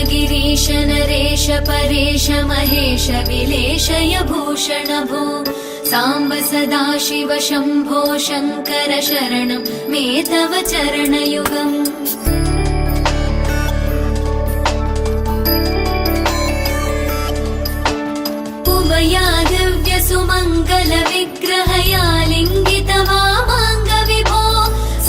गिरीश नरेश परेश महेश विलेशय भूषण भो साम्ब सदाशिव शम्भो शङ्कर शरणं मे तव चरणयुगम्। उमया दिव्य सुमङ्गल विग्रहया लिङ्गित वामाङ्ग विभो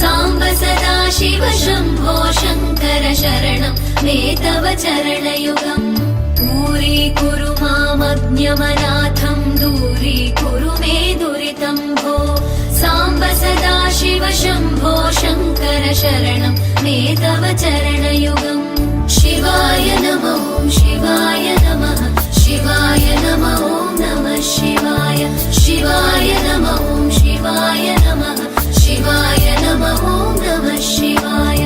साम्ब सदाशिव शम्भो शङ्कर शरणं मे तव चरणयुगम्। दूरीकुरु मामज्ञमनाथं दूरीकुरु मे दुरितं भो साम्ब सदाशिव शम्भो शङ्कर शरणं मे तव चरणयुगम्। शिवाय नमः शिवाय नमः शिवाय नमः नमः शिवाय शिवाय नमः शिवाय नमः शिवाय नमः नमः शिवाय।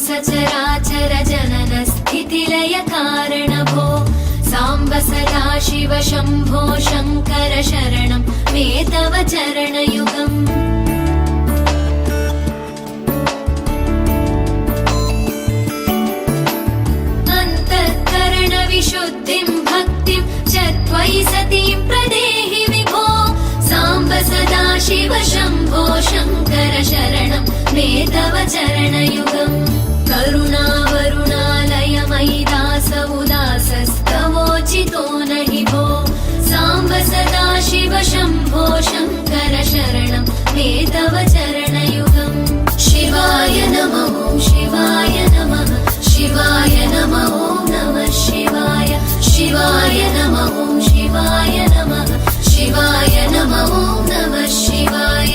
सचराचर जनन स्थितिलय कारण भो साम्ब सदाशिव शम्भो शङ्कर शरणं मे तव चरणयुगम्। अन्तःकरण विशुद्धिं भक्तिं च त्वयि सतीं प्रदेहि विभो साम्ब सदाशिव शम्भो शङ्कर शरणं मे तव चरणयुगम्। करुणावरुणालयमयि दास उदासस्तवोचितो नहि भो साम्ब सदाशिव शम्भो शङ्कर शरणं मे तव चरणयुगम्। शिवाय नमः शिवाय नमः शिवाय नमः नमः शिवाय शिवाय नमः शिवाय नमः शिवाय नमः नमः शिवाय।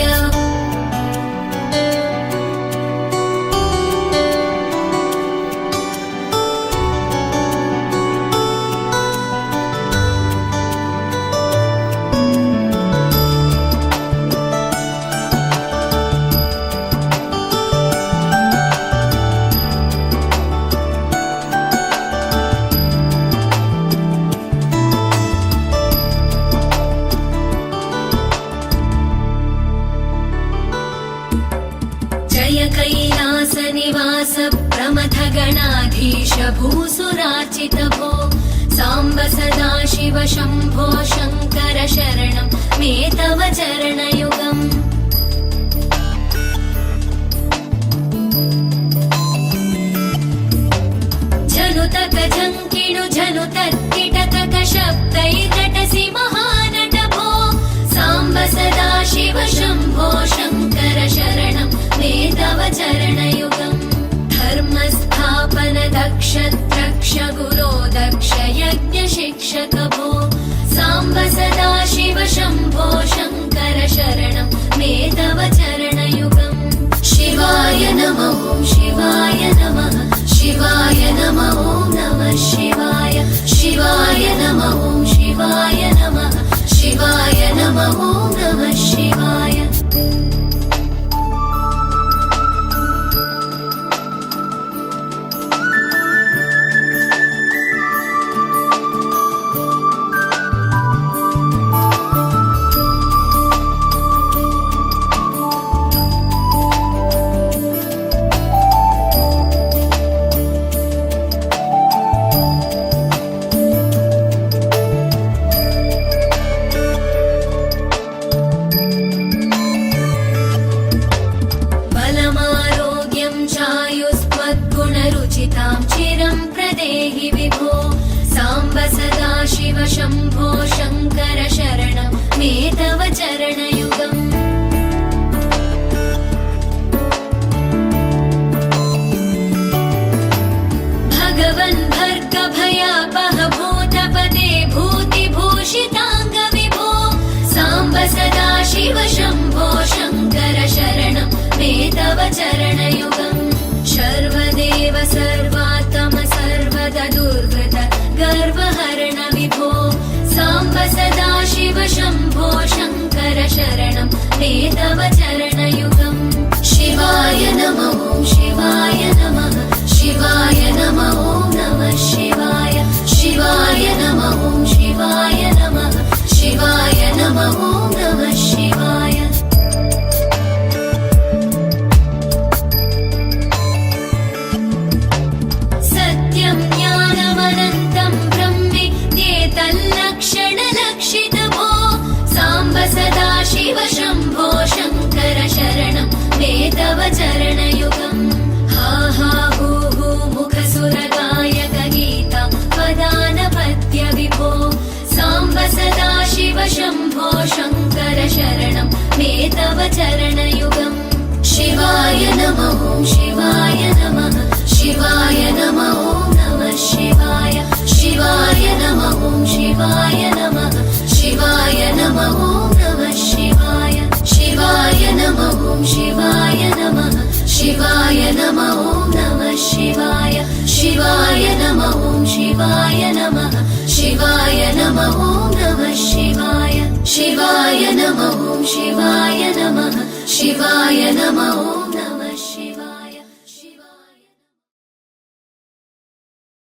कैलास निवास प्रमथ गणाधीश भूसुरार्चित भो साम्ब सदाशिव शम्भो शङ्कर शरणं मे तव चरणयुगम्। जनुतक झङ्किणु जनुतत्किटकक शब्दैर्नटसि महानट भो साम्ब सदाशिव शम्भो शङ्कर शरणं मे तव चरणयुगम्। धर्मस्थापन दक्ष द्रक्ष गुरो दक्ष यज्ञ शिक्षक भो साम्ब सदाशिव शम्भो शङ्कर शरणं मे तव चरणयुगम्। शिवाय नमः शिवाय नमः शिवाय नमः नमः शिवाय शिवाय नमः शिवाय नमः शिवाय नमः नमः शिवाय। शम्भो शङ्कर शरणं मे तव चरणयुगम् शिवाय नमः शिवाय नमः शिवाय नमः नमः शिवाय शिवाय नमः शिवाय नमः शिवाय नमः नमः शिवाय सत्यं ज्ञानमनन्तं ब्रह्मेत्येतल्लक्षणलक्षितभो साम्ब सदा शिव शम्भो शङ्कर शरणं मे तव चरणयुगम् हा हा हू हू मुखसुरगायक गीता वदानपत्य विभो साम्ब सदा शिव शम्भो शङ्कर शरणं मे तव चरणयुगम् शिवाय नमः शिवाय नमः शिवाय नमः नमः शिवाय शिवाय नमः शिवाय नमः शिवाय नमः नमः शिवाय शिवाय नमः शिवाय नमः शिवाय नमः नमः शिवाय शिवाय नमः शिवाय नमः शिवाय नमः नमः शिवाय शिवाय नमः शिवाय नमः शिवाय नमः